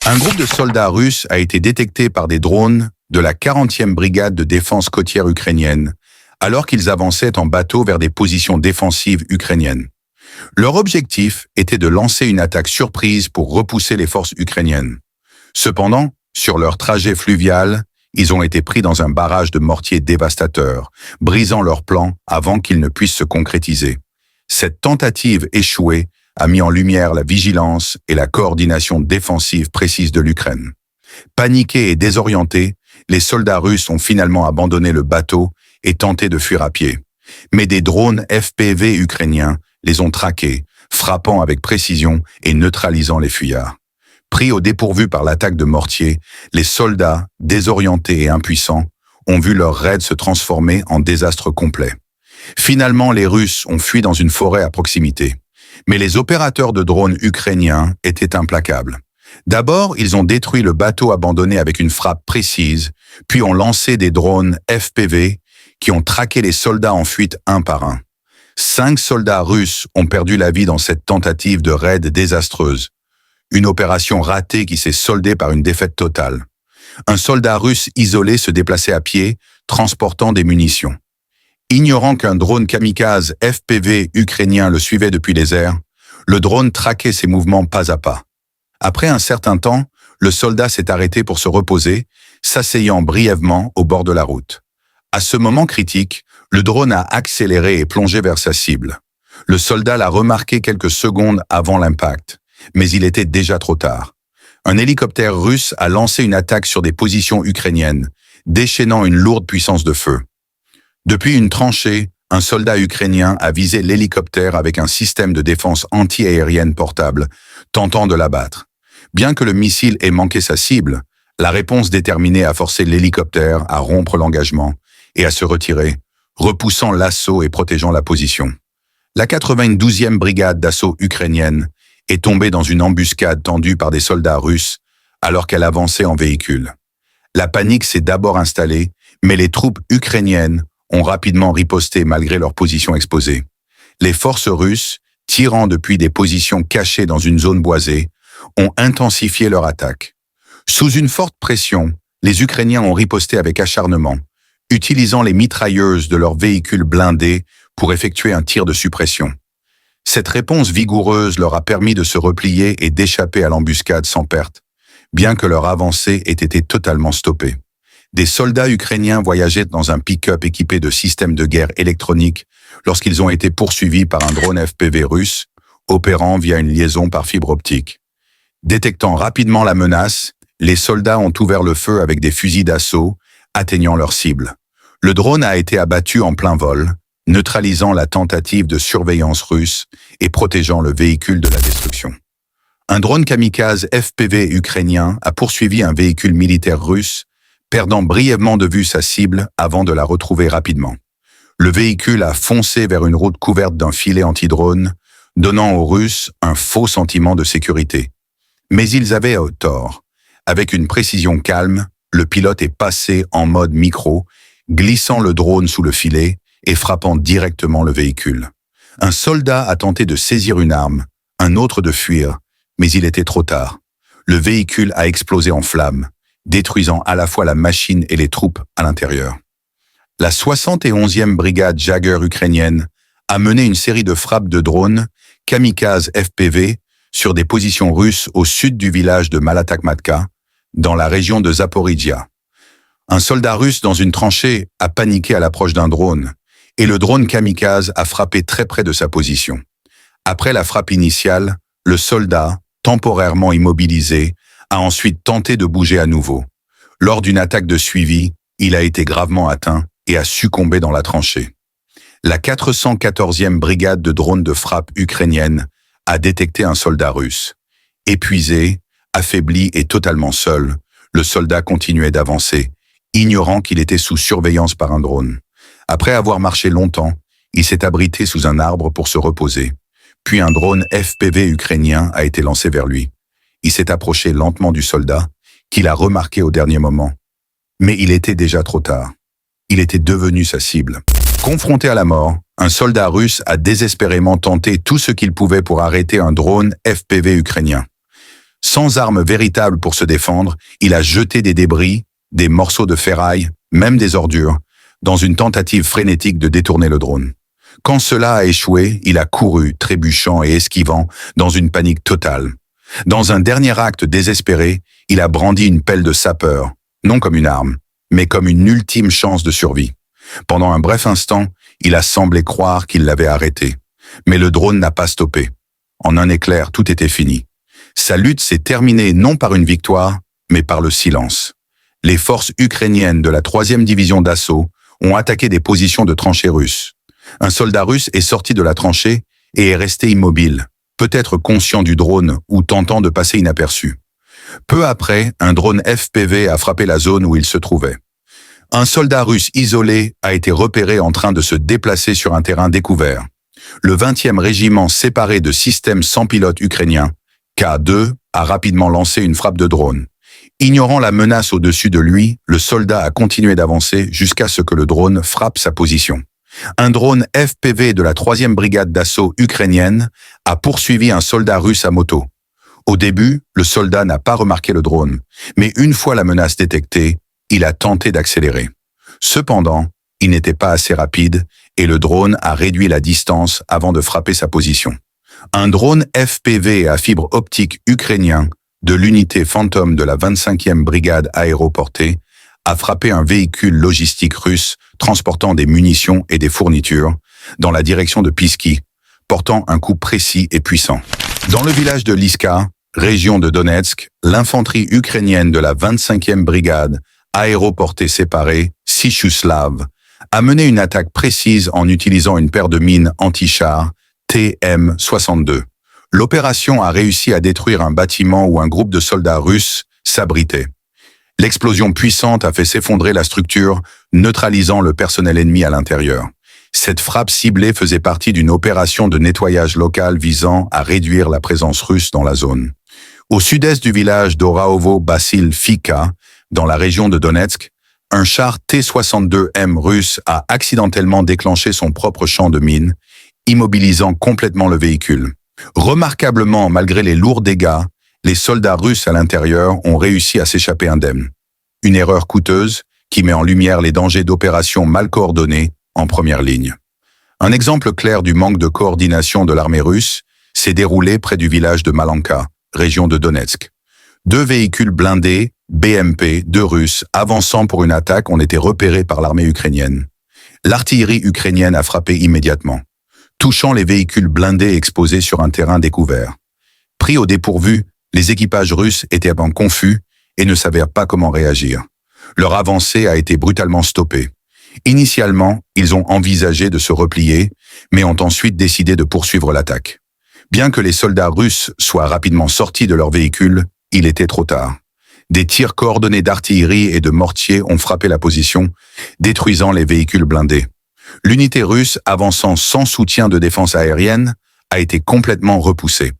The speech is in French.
Un groupe de soldats russes a été détecté par des drones de la 40e brigade de défense côtière ukrainienne, alors qu'ils avançaient en bateau vers des positions défensives ukrainiennes. Leur objectif était de lancer une attaque surprise pour repousser les forces ukrainiennes. Cependant, sur leur trajet fluvial, ils ont été pris dans un barrage de mortiers dévastateurs, brisant leur plan avant qu'ils ne puissent se concrétiser. Cette tentative échouée a mis en lumière la vigilance et la coordination défensive précise de l'Ukraine. Paniqués et désorientés, les soldats russes ont finalement abandonné le bateau et tenté de fuir à pied. Mais des drones FPV ukrainiens les ont traqués, frappant avec précision et neutralisant les fuyards. Pris au dépourvu par l'attaque de mortiers, les soldats, désorientés et impuissants, ont vu leur raid se transformer en désastre complet. Finalement, les Russes ont fui dans une forêt à proximité. Mais les opérateurs de drones ukrainiens étaient implacables. D'abord, ils ont détruit le bateau abandonné avec une frappe précise, puis ont lancé des drones FPV qui ont traqué les soldats en fuite un par un. 5 soldats russes ont perdu la vie dans cette tentative de raid désastreuse. Une opération ratée qui s'est soldée par une défaite totale. Un soldat russe isolé se déplaçait à pied, transportant des munitions. Ignorant qu'un drone kamikaze FPV ukrainien le suivait depuis les airs, le drone traquait ses mouvements pas à pas. Après un certain temps, le soldat s'est arrêté pour se reposer, s'asseyant brièvement au bord de la route. À ce moment critique, le drone a accéléré et plongé vers sa cible. Le soldat l'a remarqué quelques secondes avant l'impact, mais il était déjà trop tard. Un hélicoptère russe a lancé une attaque sur des positions ukrainiennes, déchaînant une lourde puissance de feu. Depuis une tranchée, un soldat ukrainien a visé l'hélicoptère avec un système de défense anti-aérienne portable, tentant de l'abattre. Bien que le missile ait manqué sa cible, la réponse déterminée a forcé l'hélicoptère à rompre l'engagement et à se retirer, repoussant l'assaut et protégeant la position. La 92e brigade d'assaut ukrainienne est tombée dans une embuscade tendue par des soldats russes alors qu'elle avançait en véhicule. La panique s'est d'abord installée, mais les troupes ukrainiennes ont rapidement riposté malgré leur position exposée. Les forces russes, tirant depuis des positions cachées dans une zone boisée, ont intensifié leur attaque. Sous une forte pression, les Ukrainiens ont riposté avec acharnement, utilisant les mitrailleuses de leurs véhicules blindés pour effectuer un tir de suppression. Cette réponse vigoureuse leur a permis de se replier et d'échapper à l'embuscade sans perte, bien que leur avancée ait été totalement stoppée. Des soldats ukrainiens voyageaient dans un pick-up équipé de systèmes de guerre électroniques lorsqu'ils ont été poursuivis par un drone FPV russe, opérant via une liaison par fibre optique. Détectant rapidement la menace, les soldats ont ouvert le feu avec des fusils d'assaut, atteignant leur cible. Le drone a été abattu en plein vol, neutralisant la tentative de surveillance russe et protégeant le véhicule de la destruction. Un drone kamikaze FPV ukrainien a poursuivi un véhicule militaire russe, perdant brièvement de vue sa cible avant de la retrouver rapidement. Le véhicule a foncé vers une route couverte d'un filet anti-drone, donnant aux Russes un faux sentiment de sécurité. Mais ils avaient tort. Avec une précision calme, le pilote est passé en mode micro, glissant le drone sous le filet et frappant directement le véhicule. Un soldat a tenté de saisir une arme, un autre de fuir, mais il était trop tard. Le véhicule a explosé en flammes, détruisant à la fois la machine et les troupes à l'intérieur. La 71e brigade Jager ukrainienne a mené une série de frappes de drones kamikaze FPV sur des positions russes au sud du village de Malatakmatka, dans la région de Zaporizhia. Un soldat russe dans une tranchée a paniqué à l'approche d'un drone, et le drone kamikaze a frappé très près de sa position. Après la frappe initiale, le soldat, temporairement immobilisé, a ensuite tenté de bouger à nouveau. Lors d'une attaque de suivi, il a été gravement atteint et a succombé dans la tranchée. La 414e brigade de drones de frappe ukrainienne a détecté un soldat russe. Épuisé, affaibli et totalement seul, le soldat continuait d'avancer, ignorant qu'il était sous surveillance par un drone. Après avoir marché longtemps, il s'est abrité sous un arbre pour se reposer. Puis un drone FPV ukrainien a été lancé vers lui. Il s'est approché lentement du soldat, qu'il a remarqué au dernier moment. Mais il était déjà trop tard. Il était devenu sa cible. Confronté à la mort, un soldat russe a désespérément tenté tout ce qu'il pouvait pour arrêter un drone FPV ukrainien. Sans arme véritable pour se défendre, il a jeté des débris, des morceaux de ferraille, même des ordures, dans une tentative frénétique de détourner le drone. Quand cela a échoué, il a couru, trébuchant et esquivant, dans une panique totale. Dans un dernier acte désespéré, il a brandi une pelle de sapeur, non comme une arme, mais comme une ultime chance de survie. Pendant un bref instant, il a semblé croire qu'il l'avait arrêté. Mais le drone n'a pas stoppé. En un éclair, tout était fini. Sa lutte s'est terminée non par une victoire, mais par le silence. Les forces ukrainiennes de la 3e division d'assaut ont attaqué des positions de tranchées russes. Un soldat russe est sorti de la tranchée et est resté immobile, peut-être conscient du drone ou tentant de passer inaperçu. Peu après, un drone FPV a frappé la zone où il se trouvait. Un soldat russe isolé a été repéré en train de se déplacer sur un terrain découvert. Le 20e régiment séparé de systèmes sans pilote ukrainien, K2, a rapidement lancé une frappe de drone. Ignorant la menace au-dessus de lui, le soldat a continué d'avancer jusqu'à ce que le drone frappe sa position. Un drone FPV de la 3e brigade d'assaut ukrainienne a poursuivi un soldat russe à moto. Au début, le soldat n'a pas remarqué le drone, mais une fois la menace détectée, il a tenté d'accélérer. Cependant, il n'était pas assez rapide et le drone a réduit la distance avant de frapper sa position. Un drone FPV à fibre optique ukrainien de l'unité Phantom de la 25e brigade aéroportée a frappé un véhicule logistique russe transportant des munitions et des fournitures dans la direction de Pisky, portant un coup précis et puissant. Dans le village de Liska, région de Donetsk, l'infanterie ukrainienne de la 25e brigade aéroportée séparée, Sichuslav, a mené une attaque précise en utilisant une paire de mines anti-chars TM-62. L'opération a réussi à détruire un bâtiment où un groupe de soldats russes s'abritait. L'explosion puissante a fait s'effondrer la structure, neutralisant le personnel ennemi à l'intérieur. Cette frappe ciblée faisait partie d'une opération de nettoyage local visant à réduire la présence russe dans la zone. Au sud-est du village d'Oraovo-Basil-Fika, dans la région de Donetsk, un char T-62M russe a accidentellement déclenché son propre champ de mines, immobilisant complètement le véhicule. Remarquablement, malgré les lourds dégâts, les soldats russes à l'intérieur ont réussi à s'échapper indemnes. Une erreur coûteuse qui met en lumière les dangers d'opérations mal coordonnées en première ligne. Un exemple clair du manque de coordination de l'armée russe s'est déroulé près du village de Malanka, région de Donetsk. 2 véhicules blindés, BMP, 2 Russes, avançant pour une attaque ont été repérés par l'armée ukrainienne. L'artillerie ukrainienne a frappé immédiatement, touchant les véhicules blindés exposés sur un terrain découvert. Pris au dépourvu, les équipages russes étaient confus et ne savaient pas comment réagir. Leur avancée a été brutalement stoppée. Initialement, ils ont envisagé de se replier, mais ont ensuite décidé de poursuivre l'attaque. Bien que les soldats russes soient rapidement sortis de leur véhicule, il était trop tard. Des tirs coordonnés d'artillerie et de mortiers ont frappé la position, détruisant les véhicules blindés. L'unité russe, avançant sans soutien de défense aérienne, a été complètement repoussée.